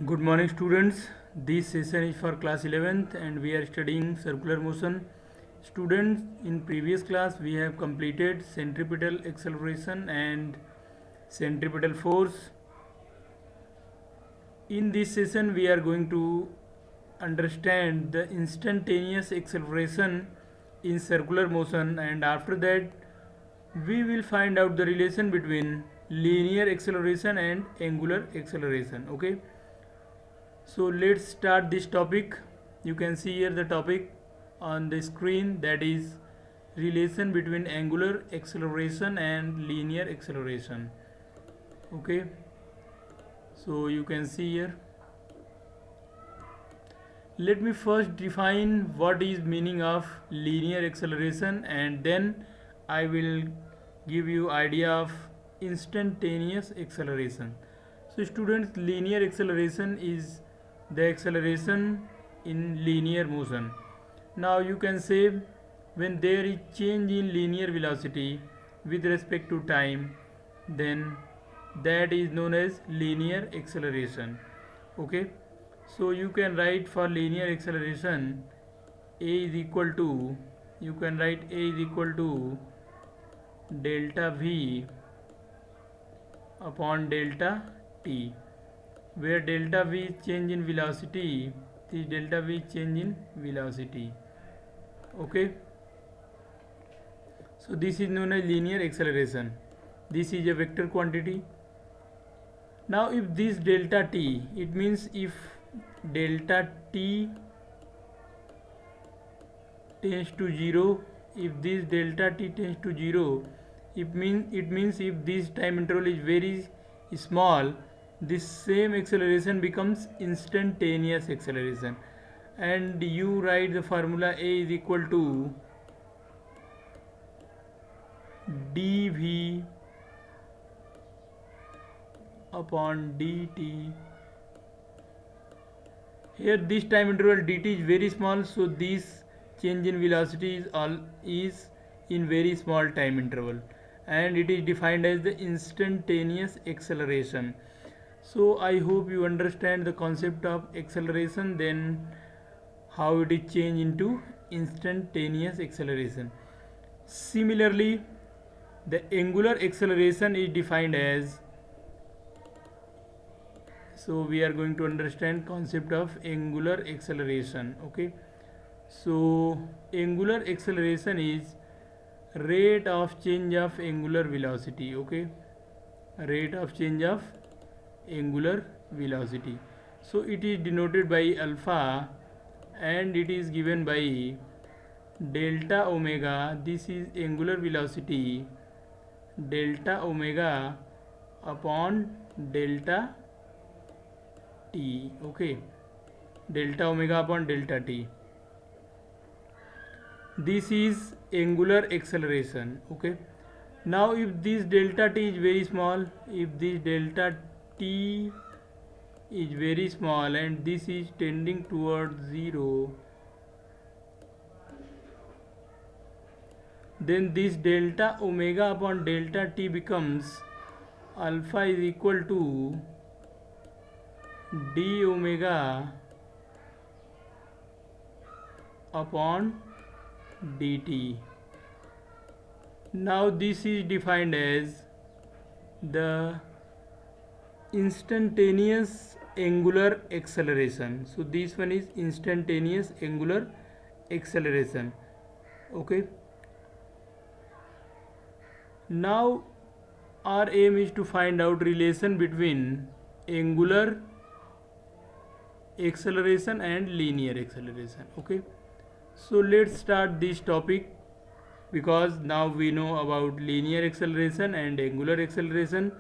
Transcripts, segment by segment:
Good morning students. This session is for class 11th and we are studying circular motion. Students, in previous class we have completed centripetal acceleration and centripetal force. In this session we are going to understand the instantaneous acceleration in circular motion, and after that we will find out the relation between linear acceleration and angular acceleration. Okay, so let's start this topic. You can see here the topic on the screen, that is relation between angular acceleration and linear acceleration. Okay, so you can see here. Let me first define what is meaning of linear acceleration, and then I will give you idea of instantaneous acceleration. So students, linear acceleration is the acceleration in linear motion. Now you can say when there is change in linear velocity with respect to time, then that is known as linear acceleration. Okay, so you can write for linear acceleration a is equal to, you can write a is equal to delta v upon delta t, where delta v is change in velocity, this delta v is change in velocity. Okay, so this is known as linear acceleration. This is a vector quantity. Now if this delta t, it means if delta t tends to 0, if this delta t tends to 0, it means if this time interval is very small, this same acceleration becomes instantaneous acceleration, and you write the formula a is equal to dv upon dt. Here this time interval dt is very small, so this change in velocity is in very small time interval, and it is defined as the instantaneous acceleration. So I hope you understand the concept of acceleration, then how it is changed into instantaneous acceleration. Similarly, the angular acceleration is defined as, so we are going to understand concept of angular acceleration. Okay, so angular acceleration is rate of change of angular velocity. Okay, rate of change of angular velocity. So it is denoted by alpha and it is given by delta omega. This is angular velocity, delta omega upon delta t. Okay, delta omega upon delta t. This is angular acceleration. Okay, now if this delta t is very small, if this delta t is very small and this is tending towards 0, then this delta omega upon delta t becomes alpha is equal to d omega upon dt. Now this is defined as the instantaneous angular acceleration. So this one is instantaneous angular acceleration. Okay, now our aim is to find out relation between angular acceleration and linear acceleration. Okay, so let's start this topic, because now we know about linear acceleration and angular acceleration,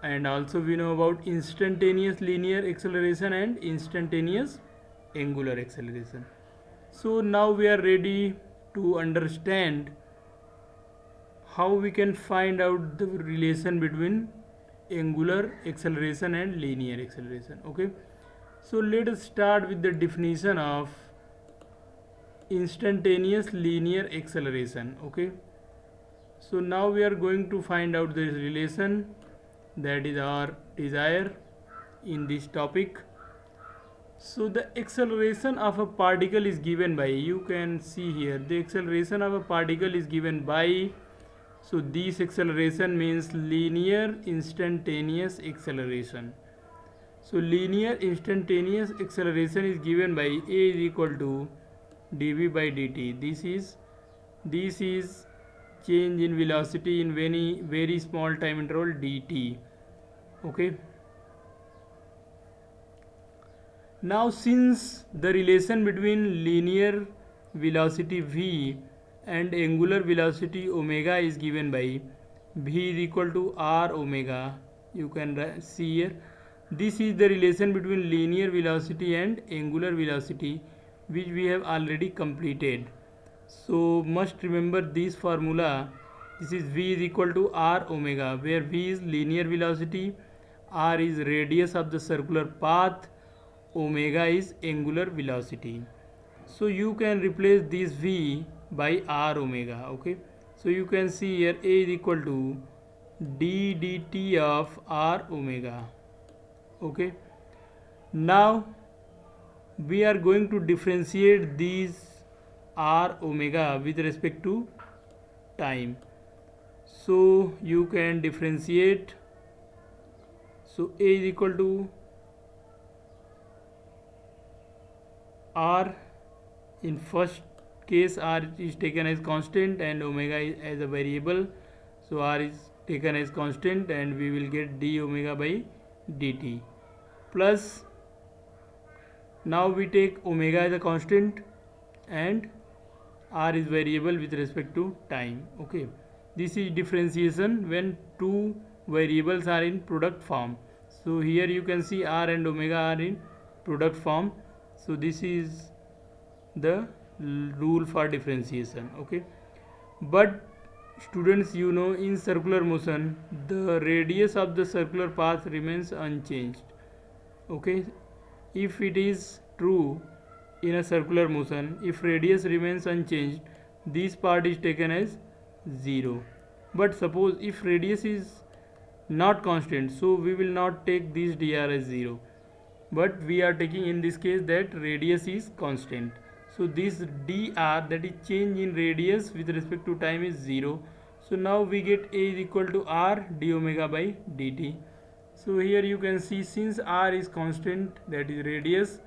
and also we know about instantaneous linear acceleration and instantaneous angular acceleration. So now we are ready to understand how we can find out the relation between angular acceleration and linear acceleration. Okay, so let us start with the definition of instantaneous linear acceleration. Okay, so now we are going to find out this relation, that is our desire. in this topic. So the acceleration of a particle is given by, you can see here, the acceleration of a particle is given by, so this acceleration means linear instantaneous acceleration. So linear instantaneous acceleration is given by A is equal to dv by dt. This is change in velocity in very small time interval dt. Okay. Now since the relation between linear velocity v and angular velocity omega is given by v is equal to r omega, you can see here, this is the relation between linear velocity and angular velocity which we have already completed. So must remember this formula. This is v is equal to r omega, where v is linear velocity, r is radius of the circular path, omega is angular velocity. So you can replace this v by r omega. Okay, so you can see here A is equal to d dt of r omega. Okay, now we are going to differentiate these r omega with respect to time. So you can differentiate, so A is equal to r, in first case r is taken as constant and omega is as a variable, so r is taken as constant and we will get d omega by dt, plus now we take omega as a constant and r is variable with respect to time. Okay, this is differentiation when two variables are in product form. So here you can see r and omega are in product form. So this is the rule for differentiation. Okay, but students, you know, in circular motion the radius of the circular path remains unchanged. Okay, if it is true in a circular motion, if radius remains unchanged, this part is taken as 0. But suppose if radius is not constant, so we will not take this dr as 0, but we are taking in this case that radius is constant. So this dr, that is change in radius with respect to time, is 0. So now we get A is equal to r d omega by dt. So here you can see, since r is constant, that is radius,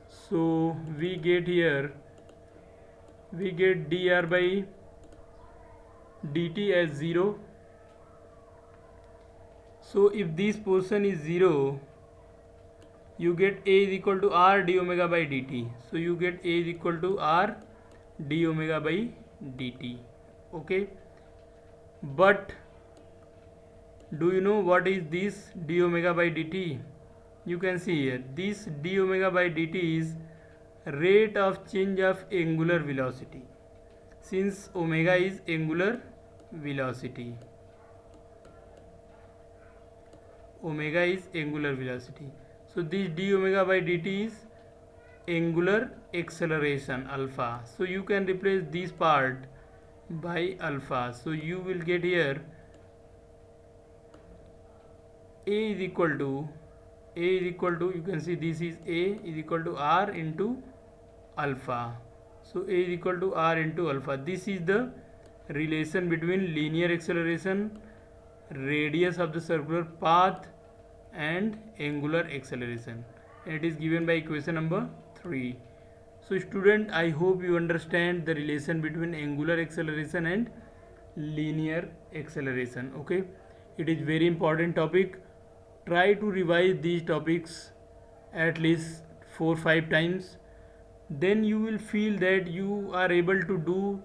so we get here, we get dr by dt as 0. So if this portion is 0, you get A is equal to r d omega by dt. So you get A is equal to r d omega by dt. Okay, but do you know what is this d omega by dt? You can see here, this d omega by dt is rate of change of angular velocity, since omega is angular velocity. Omega is angular velocity. So this d omega by dt is angular acceleration alpha. So you can replace this part by alpha. So you will get here A is equal to, you can see this is A is equal to r into alpha. So A is equal to r into alpha. This is the relation between linear acceleration, radius of the circular path and angular acceleration, and it is given by equation number 3. So student, I hope you understand the relation between angular acceleration and linear acceleration. Okay, it is very important topic. Try to revise these topics at least 4-5 times, then you will feel that you are able to do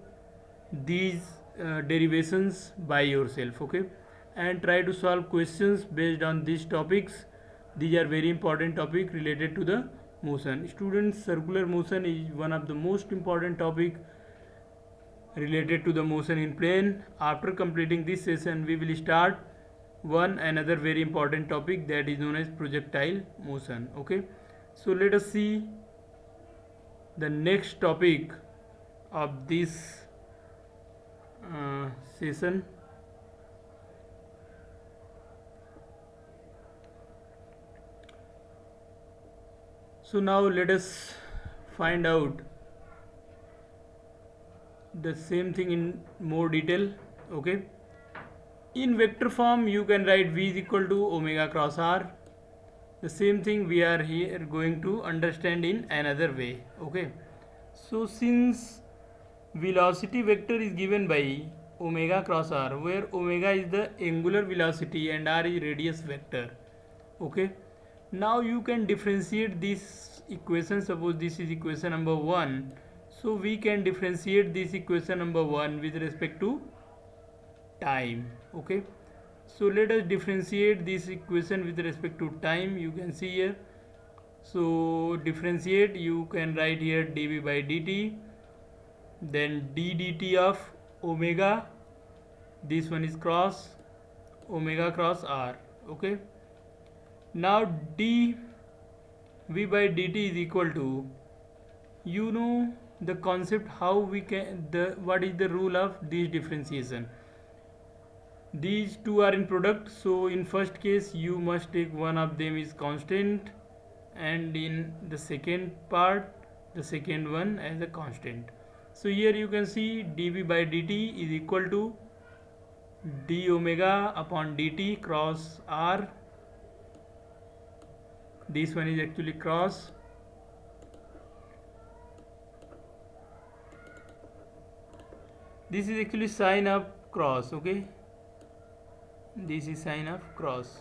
these derivations by yourself. Okay, and try to solve questions based on these topics. These are very important topic related to the motion. Students, circular motion is one of the most important topic related to the motion in plane. After completing this session, we will start one another very important topic, that is known as projectile motion. Okay, so let us see the next topic of this session. So now let us find out the same thing in more detail. Okay, in vector form you can write v is equal to omega cross r. The same thing we are here going to understand in another way. Okay, so since velocity vector is given by omega cross r, where omega is the angular velocity and r is radius vector. Okay, now you can differentiate this equation. Suppose this is equation number 1, so we can differentiate this equation number 1 with respect to time. Okay, so let us differentiate this equation with respect to time. You can see here, so differentiate, you can write here dv by dt, then d dt of omega, this one is cross omega cross r. Okay, now d v by dt is equal to, you know the concept how we can, the what is the rule of this differentiation. These two are in product, so in first case you must take one of them is constant, and in the second part the second one as a constant. So here you can see dv by dt is equal to d omega upon dt cross r. This one is actually cross. This is actually sign of cross. Okay, this is sign of cross.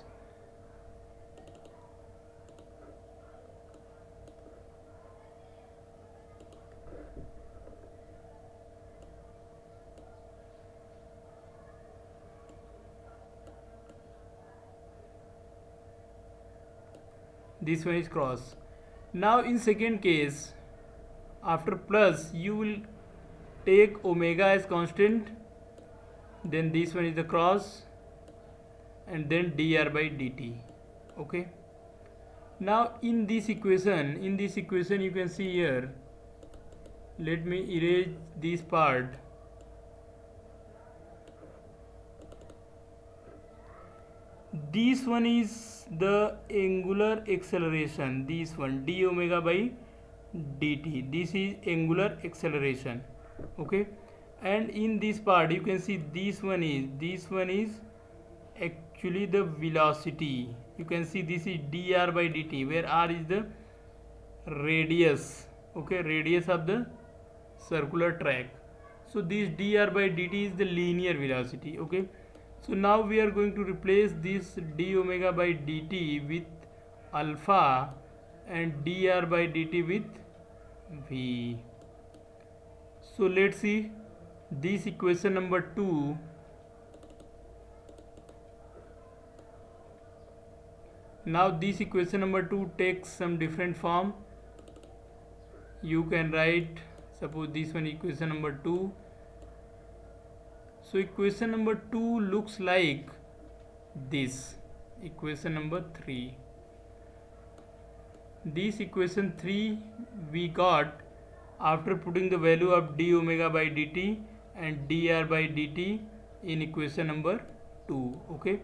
This one is cross. Now in second case, after plus you will take omega as constant, then this one is the cross, and then dr by dt. Okay, now in this equation you can see here, let me erase this part. This one is the angular acceleration, this one d omega by dt, this is angular acceleration. Okay, and in this part you can see this one is actually the velocity. You can see this is dr by dt, where r is the radius. Okay, radius of the circular track. So this dr by dt is the linear velocity. Okay, so now we are going to replace this d omega by dt with alpha and dr by dt with v. So let's see this equation number 2. Now this equation number 2 takes some different form. You can write, suppose this one equation number 2. So equation number 2 looks like this equation number 3. This equation 3 we got after putting the value of d omega by dt and dr by dt in equation number 2. Okay,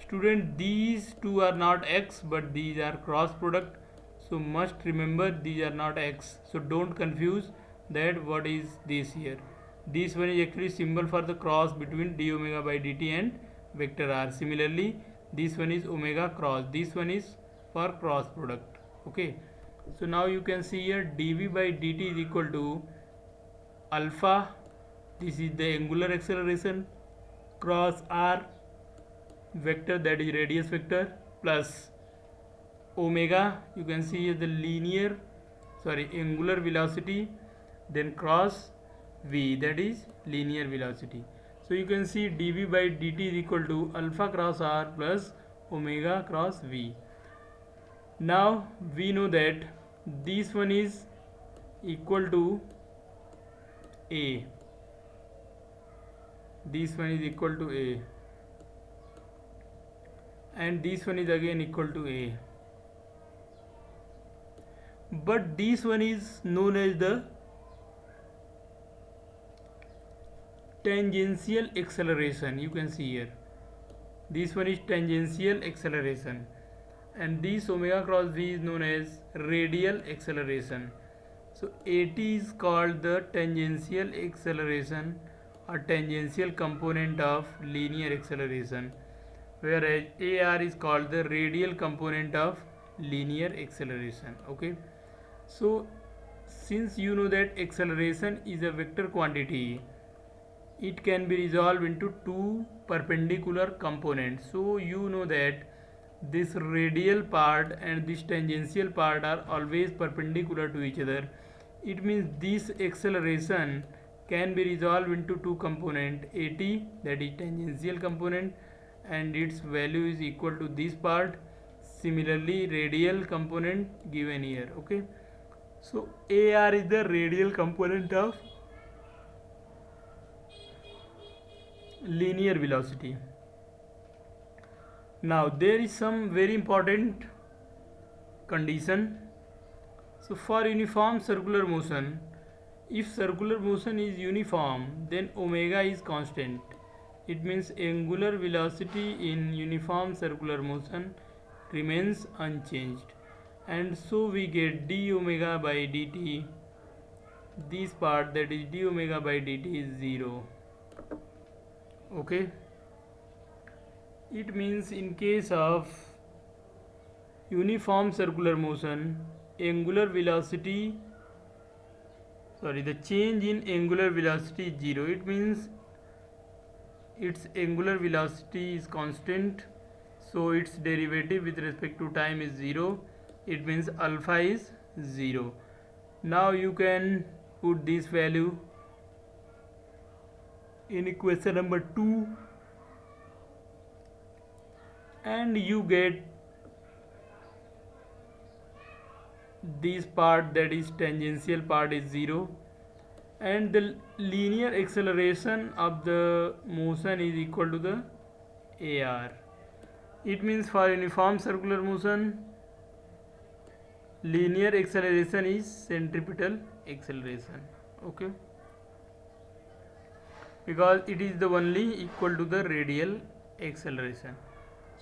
student, these two are not x, but these are cross product, so must remember these are not x, so don't confuse that what is this here. This one is actually symbol for the cross between d omega by dt and vector r. Similarly, this one is omega cross, this one is for cross product. Okay, so now you can see here dv by dt is equal to alpha, this is the angular acceleration, cross r vector, that is radius vector, plus omega, you can see here the angular velocity, then cross v, that is linear velocity. So you can see dv by dt is equal to alpha cross r plus omega cross v. Now we know that this one is equal to a, this one is equal to a, and this one is again equal to a, but this one is known as the tangential acceleration. You can see here this one is tangential acceleration, and this omega cross v is known as radial acceleration. So at is called the tangential acceleration or tangential component of linear acceleration, whereas ar is called the radial component of linear acceleration. Okay, so since you know that acceleration is a vector quantity, it can be resolved into two perpendicular components. So you know that this radial part and this tangential part are always perpendicular to each other. It means this acceleration can be resolved into two component, at, that is tangential component, and its value is equal to this part. Similarly radial component given here. Okay, so ar is the radial component of linear velocity. Now there is some very important condition. So for uniform circular motion, if circular motion is uniform, then omega is constant. It means angular velocity in uniform circular motion remains unchanged, and so we get d omega by dt. This part, that is d omega by dt, is 0. Okay, it means in case of uniform circular motion, angular velocity, the change in angular velocity is 0. It means its angular velocity is constant, so its derivative with respect to time is 0. It means alpha is 0. Now you can put this value in equation number 2, and you get this part, that is tangential part, is 0, and the linear acceleration of the motion is equal to the ar. It means for uniform circular motion, linear acceleration is centripetal acceleration. Okay, because it is the only equal to the radial acceleration.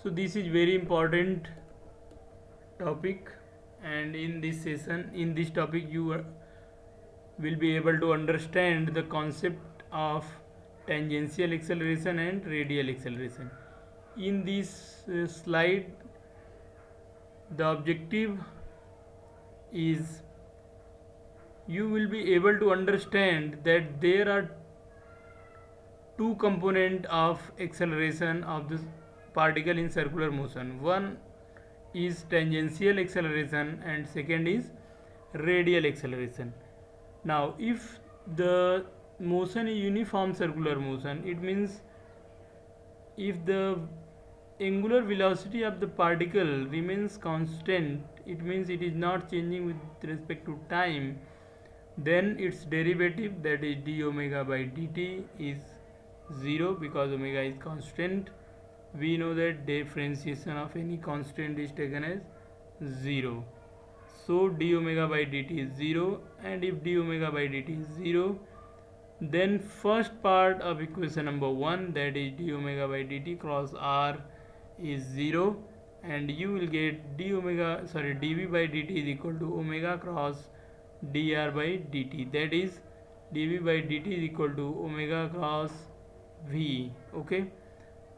So this is very important topic, and in this session, in this topic, you will be able to understand the concept of tangential acceleration and radial acceleration. In this slide, the objective is you will be able to understand that there are two components of acceleration of the particle in circular motion. One is tangential acceleration and second is radial acceleration. Now if the motion is uniform circular motion, it means if the angular velocity of the particle remains constant, it means it is not changing with respect to time, then its derivative, that is d omega by dt, is 0 because omega is constant. We know that differentiation of any constant is taken as 0. So d omega by dt is 0, and if d omega by dt is 0, then first part of equation number 1, that is d omega by dt cross r, is 0, and you will get dv by dt is equal to omega cross dr by dt, that is dv by dt is equal to omega cross v. Okay,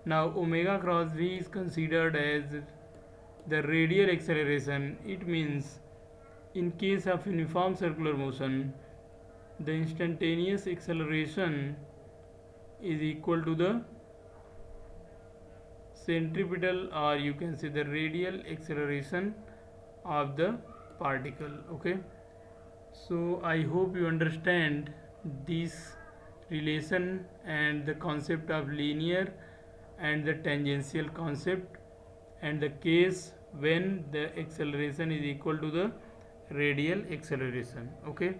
now omega cross v is considered as the radial acceleration. It means in case of uniform circular motion, the instantaneous acceleration is equal to the centripetal, or you can say the radial acceleration of the particle. Okay, so I hope you understand this relation and the concept of linear and the tangential concept, and the case when the acceleration is equal to the radial acceleration. Okay,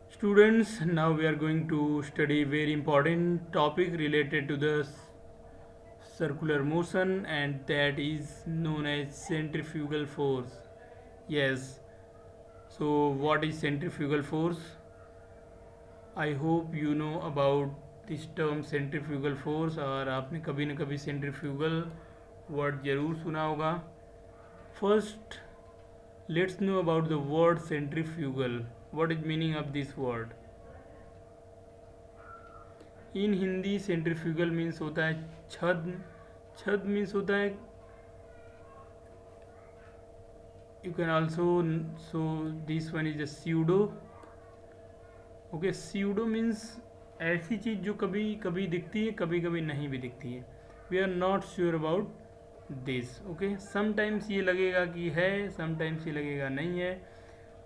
students, now we are going to study very important topic related to the circular motion, and that is known as centrifugal force. Yes, so what is centrifugal force? I hope you know about this term centrifugal force, और आपने कभी न कभी centrifugal word जरूर सुना होगा. First, let's know about the word centrifugal. What is meaning of this word? In Hindi centrifugal means होता है छद्म. छद्म मीन्स होता है, you can also, so this one is a pseudo. okay, pseudo means ऐसी चीज़ जो कभी कभी दिखती है, कभी कभी नहीं भी दिखती है. We are not sure about this. Okay, sometimes ये लगेगा कि है, समटाइम्स ये लगेगा नहीं है.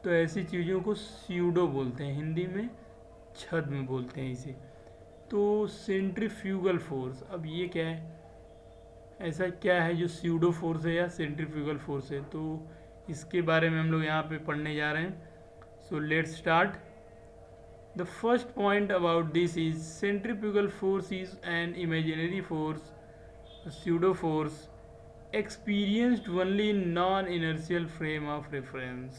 तो ऐसी चीज़ों को स्यूडो बोलते हैं, हिंदी में छद्म बोलते हैं इसे. तो सेंट्रीफ्यूगल फोर्स, अब ये क्या है, ऐसा क्या है जो स्यूडो फोर्स है या सेंट्रीफ्यूगल फोर्स है, तो इसके बारे में हम लोग यहाँ पे पढ़ने जा रहे हैं. So let's start. The first point about this is centrifugal force is an imaginary force, pseudo force experienced only in non-inertial frame of reference.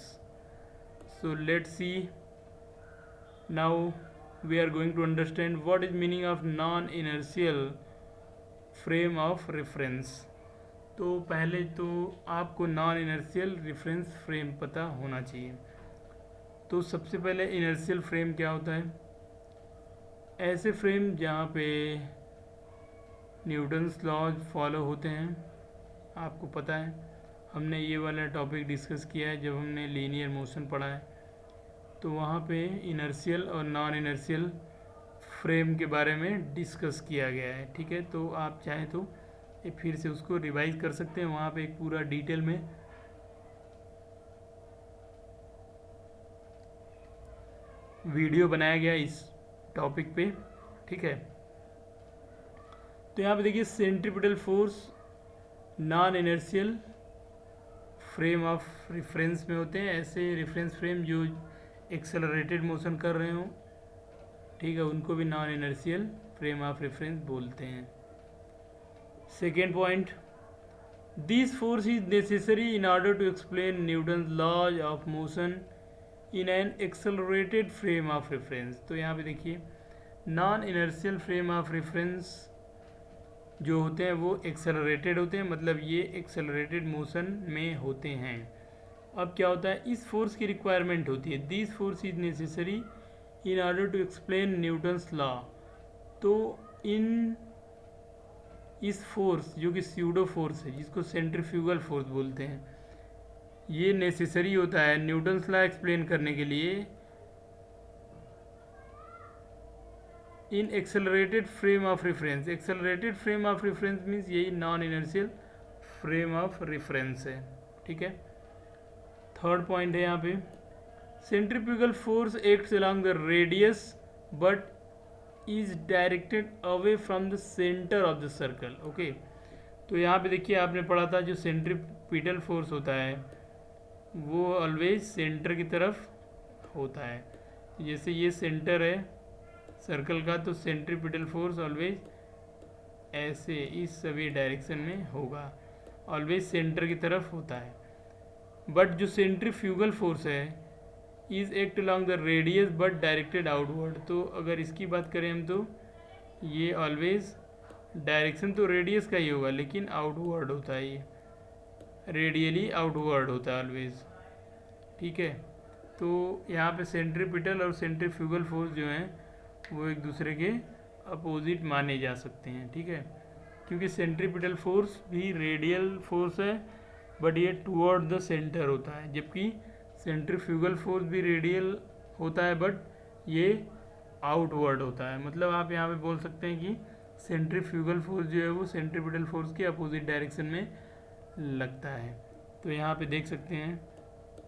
So let's see. Now we are going to understand what is meaning of non-inertial frame of reference. तो पहले तो आपको non inertial reference frame पता होना चाहिए. तो सबसे पहले इनर्शियल फ्रेम क्या होता है? ऐसे फ्रेम जहाँ पे न्यूटन्स लॉज फॉलो होते हैं. आपको पता है हमने ये वाला टॉपिक डिस्कस किया है जब हमने लीनियर मोशन पढ़ा है, तो वहाँ पे इनर्शियल और नॉन इनर्शियल फ्रेम के बारे में डिस्कस किया गया है. ठीक है, तो आप चाहें तो फिर से उसको रिवाइज कर सकते हैं. वहाँ पे एक पूरा डिटेल में वीडियो बनाया गया इस टॉपिक पे. ठीक है, तो यहाँ पे देखिए centripetal force non inertial frame of reference में होते हैं. ऐसे रेफरेंस फ्रेम जो एक्सेलरेटेड मोशन कर रहे हों, ठीक है, उनको भी non inertial frame of reference बोलते हैं. Second point, this force is necessary in order to explain Newton's laws of motion in an accelerated frame of reference. तो यहाँ पे देखिए non inertial frame of reference जो होते हैं वो एक्सेलरेटेड होते हैं, मतलब ये एक्सेलरेटेड मोशन में होते हैं. अब क्या होता है, इस फोर्स की रिक्वायरमेंट होती है. This force is necessary in order to explain Newton's law. तो इस फोर्स जो कि स्यूडो फोर्स है, जिसको सेंट्रीफ्यूगल फोर्स बोलते हैं, ये नेसेसरी होता है न्यूटन्स लॉ एक्सप्लेन करने के लिए in accelerated frame of reference. Accelerated frame of reference means यही non inertial frame of reference है. ठीक है, थर्ड पॉइंट है यहाँ पे, centrifugal force acts along the radius but is directed away from the centre of the circle. Okay, तो यहाँ पे देखिए आपने पढ़ा था जो सेंट्रीपिटल फोर्स होता है वो ऑलवेज सेंटर की तरफ होता है. जैसे ये सेंटर है सर्कल का, तो सेंट्रीपिटल फोर्स ऑलवेज ऐसे इस सभी डायरेक्शन में होगा, ऑलवेज सेंटर की तरफ होता है. बट जो सेंट्रीफ्यूगल फोर्स है is act along the radius but directed outward. तो अगर इसकी बात करें हम तो ये ऑलवेज डायरेक्शन तो रेडियस का ही होगा, लेकिन आउटवर्ड होता है, ये रेडियली आउटवर्ड होता है ऑलवेज. ठीक है, तो यहाँ पे सेंट्रीपिटल और सेंट्रीफ्यूगल फोर्स जो हैं वो एक दूसरे के अपोजिट माने जा सकते हैं. ठीक है, क्योंकि सेंट्रीपिटल फोर्स भी रेडियल फोर्स है बट ये टुवर्ड द सेंटर होता है, जबकि सेंट्रीफ्यूगल फोर्स भी रेडियल होता है बट ये आउटवर्ड होता है. मतलब आप यहाँ पे बोल सकते हैं कि सेंट्रीफ्यूगल फोर्स जो है वो सेंट्रीपिटल फोर्स के अपोजिट डायरेक्शन में लगता है. तो यहाँ पे देख सकते हैं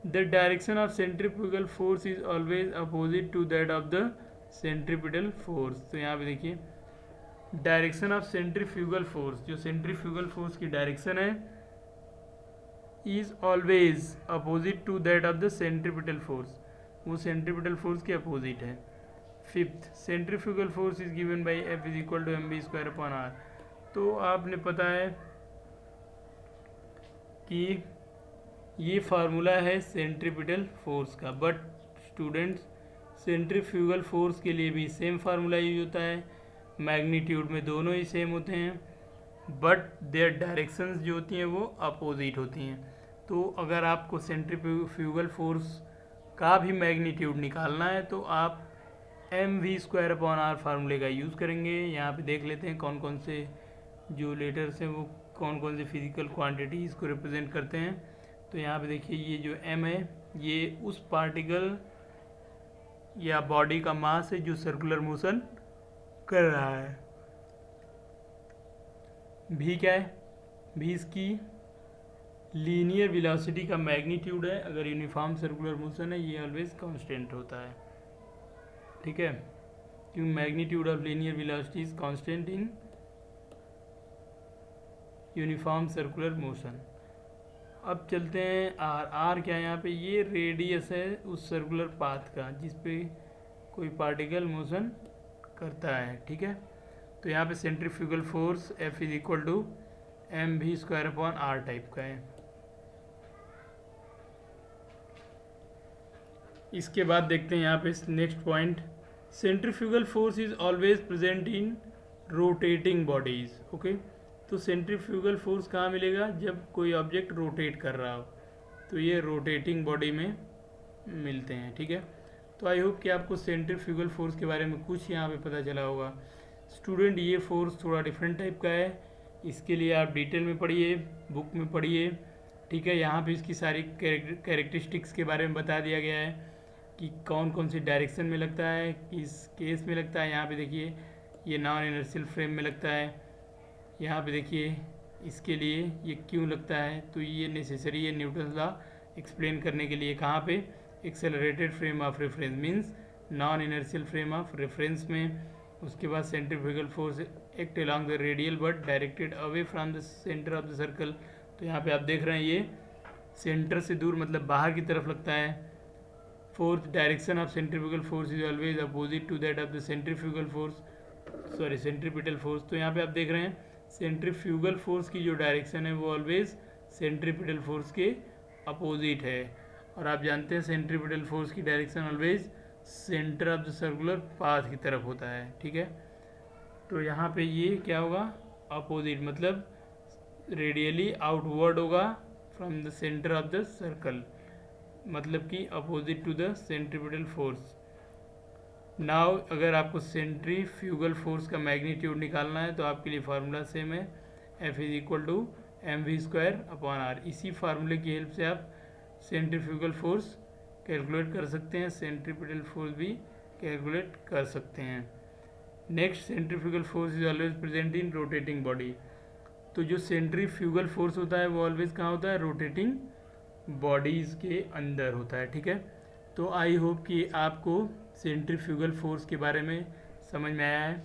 the direction of centrifugal force is always opposite to that of the centripetal force. तो यहाँ पे देखिए डायरेक्शन ऑफ सेंट्रीफ्यूगल फोर्स, जो सेंट्रीफ्यूगल फोर्स की डायरेक्शन है is always opposite to that of the centripetal force, वो सेंट्रीपिटल फोर्स के opposite है. Fifth, centrifugal force is given by F is equal to M B square upon R. तो आपने पता है कि ये फार्मूला है सेंट्रीपिटल फोर्स का, बट स्टूडेंट्स सेंट्रीफ्यूगल फोर्स के लिए भी सेम फार्मूला यूज होता है. मैग्नीट्यूड में दोनों ही सेम होते हैं, बट देयर डायरेक्शंस जो होती हैं वो अपोजिट होती हैं। तो अगर आपको सेंट्रीफ्यूगल फोर्स का भी मैग्नीट्यूड निकालना है तो आप mv² फार्मूले का यूज़ करेंगे। यहाँ पे देख लेते हैं कौन कौन से जो लेटर्स हैं वो कौन कौन से फिजिकल क्वांटिटीज़ को रिप्रेजेंट करते हैं। तो यहाँ पे देखिए ये जो m है ये उस पार्टिकल या बॉडी का मास है जो सर्कुलर मोशन कर रहा है। v क्या है? v इसकी लीनियर वेलोसिटी का मैग्नीट्यूड है। अगर यूनिफॉर्म सर्कुलर मोशन है ये ऑलवेज कांस्टेंट होता है, ठीक है, क्योंकि magnitude of linear velocity is constant in uniform circular motion. अब चलते हैं आर क्या है यहाँ पे? ये रेडियस है उस सर्कुलर पाथ का जिस पे कोई पार्टिकल मोशन करता है, ठीक है। तो यहाँ पे centrifugal force F is equal to mv² type का है। इसके बाद देखते हैं यहाँ पे next point, centrifugal force is always present in rotating bodies. Okay, तो सेंट्रीफ्यूगल फोर्स कहाँ मिलेगा? जब कोई ऑब्जेक्ट रोटेट कर रहा हो, तो ये रोटेटिंग बॉडी में मिलते हैं, ठीक है। तो आई होप कि आपको सेंट्रीफ्यूगल फोर्स के बारे में कुछ यहाँ पे पता चला होगा। स्टूडेंट, ये फोर्स थोड़ा डिफरेंट टाइप का है, इसके लिए आप डिटेल में पढ़िए, बुक में पढ़िए, ठीक है। यहाँ पे इसकी सारी कैरेक्टरिस्टिक्स के बारे में बता दिया गया है कि कौन कौन सी डायरेक्शन में लगता है, किस केस में लगता है। यहाँ पे देखिए ये नॉन इनर्शियल फ्रेम में लगता है, यहाँ पे देखिए इसके लिए ये क्यों लगता है, तो ये नेसेसरी है न्यूटन लॉ एक्सप्लेन करने के लिए। कहाँ पे? Accelerated frame of reference means non inertial frame of reference में। उसके बाद centrifugal force act along the radial but directed away from the centre of the circle. तो यहाँ पे आप देख रहे हैं ये सेंटर से दूर मतलब बाहर की तरफ लगता है। Fourth, direction of centrifugal force is always opposite to that of the centrifugal force, sorry centripetal force. तो यहाँ पे आप देख रहे हैं सेंट्रीफ्यूगल फोर्स की जो डायरेक्शन है वो ऑलवेज सेंट्रीपिटल फोर्स के अपोजिट है। और आप जानते हैं सेंट्रीपिटल फोर्स की direction always centre of the circular path की तरफ होता है, ठीक है। तो यहाँ पे ये क्या होगा? अपोजिट, मतलब रेडियली आउटवर्ड होगा from the centre of the circle, मतलब कि opposite to the centripetal force. Now अगर आपको सेंट्रीफ्यूगल फोर्स का मैग्नीट्यूड निकालना है तो आपके लिए फार्मूला सेम है, F is equal to mv²/r। इसी फार्मूले की हेल्प से आप सेंट्रीफ्यूगल फोर्स कैलकुलेट कर सकते हैं, सेंट्रीपिटल फोर्स भी कैलकुलेट कर सकते हैं। Next, centrifugal force is always present in rotating body. तो जो सेंट्रीफ्यूगल फोर्स होता है वो ऑलवेज कहाँ होता है? रोटेटिंग बॉडीज़ के अंदर होता है, ठीक है। तो आई होप कि आपको सेंट्रीफ्यूगल फोर्स के बारे में समझ में आया है।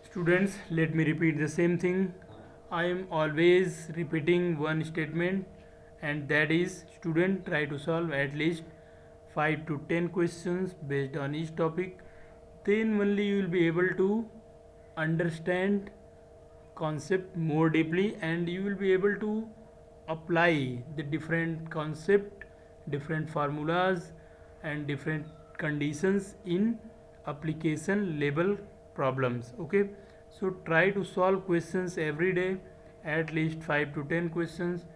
Students, let me repeat the same thing. I am always repeating one statement and that is, student, try to solve at least 5 to 10 questions based on each topic. Then only you will be able to understand concept more deeply and you will be able to apply the different concept, different formulas and different conditions in application level problems. Okay, so try to solve questions every day, at least 5 to 10 questions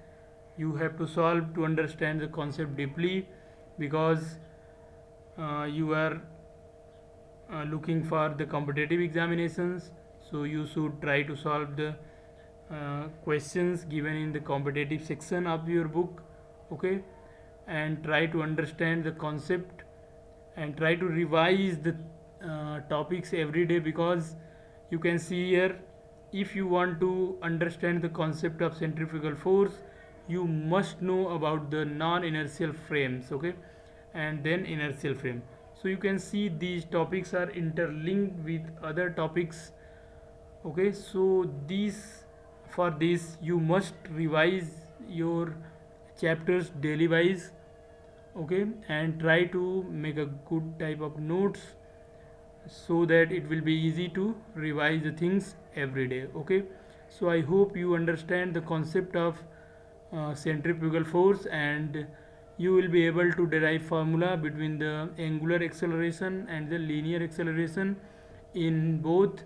you have to solve to understand the concept deeply, because you are looking for the competitive examinations, so you should try to solve the questions given in the competitive section of your book. Okay, and try to understand the concept and try to revise the topics every day, because you can see here, if you want to understand the concept of centrifugal force, you must know about the non-inertial frames, okay, and then inertial frame. So you can see these topics are interlinked with other topics, okay. So these, for this you must revise your chapters daily wise, okay, and try to make a good type of notes so that it will be easy to revise the things every day, okay. So I hope you understand the concept of centrifugal force and you will be able to derive formula between the angular acceleration and the linear acceleration in both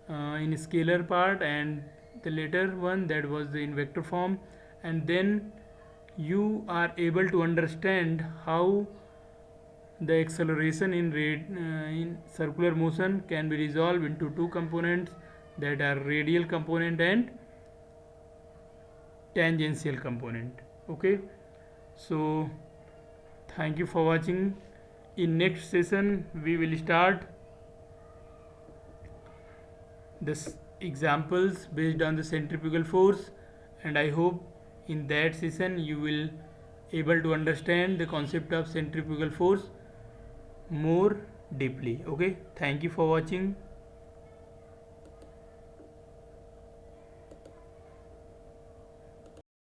in scalar part and the later one that was in vector form, and then you are able to understand how the acceleration in circular motion can be resolved into two components, that are radial component and tangential component. Okay, so thank you for watching. In next session we will start the examples based on the centrifugal force, and I hope in that session you will able to understand the concept of centrifugal force more deeply. Okay, thank you for watching.